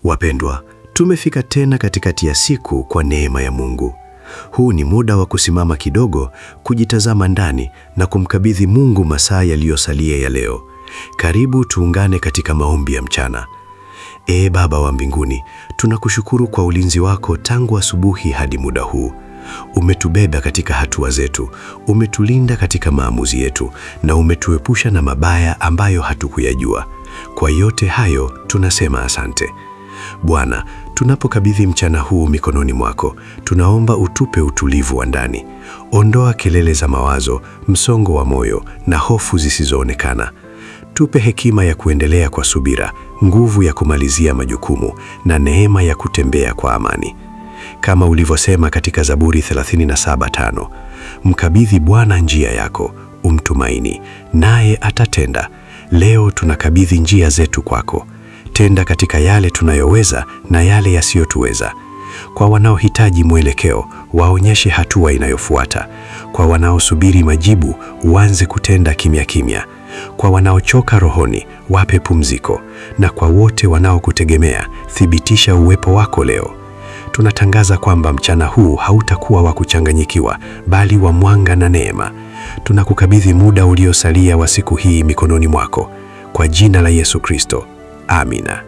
Wapendwa, tumefika tena katikati ya siku kwa neema ya Mungu. Huu ni muda wa kusimama kidogo, kujitazama ndani na kumkabidhi Mungu masaa yaliyosalia ya leo. Karibu tuungane katika maombi ya mchana. Ee Baba wa mbinguni, tunakushukuru kwa ulinzi wako tangu asubuhi hadi muda huu. Umetubeba katika hatua zetu, umetulinda katika maamuzi yetu na umetuepusha na mabaya ambayo hatukuyajua. Kwa yote hayo tunasema asante. Bwana, tunapokabidhi mchana huu mikononi mwako, tunaomba utupe utulivu wa ndani. Ondoa kelele za mawazo, msongo wa moyo na hofu zisizoonekana. Tupe hekima ya kuendelea kwa subira, nguvu ya kumalizia majukumu na neema ya kutembea kwa amani. Kama ulivyosema katika Zaburi 37:5, mkabidhi Bwana njia yako, umtumaini, naye atatenda. Leo tunakabidhi njia zetu kwako. Tenda katika yale tunayoweza na yale yasiyotuweza. Kwa wanaohitaji mwelekeo, waonyeshe hatua inayofuata. Kwa wanaosubiri majibu, uanze kutenda kimya kimya. Kwa wanaochoka rohoni, wape pumziko. Na kwa wote wanaokutegemea, thibitisha uwepo wako leo. Tunatangaza kwamba mchana huu hautakuwa wa kuchanganyikiwa, bali wa mwanga na neema. Tunakukabidhi muda uliosalia wa siku hii mikononi mwako. Kwa jina la Yesu Kristo. Amina.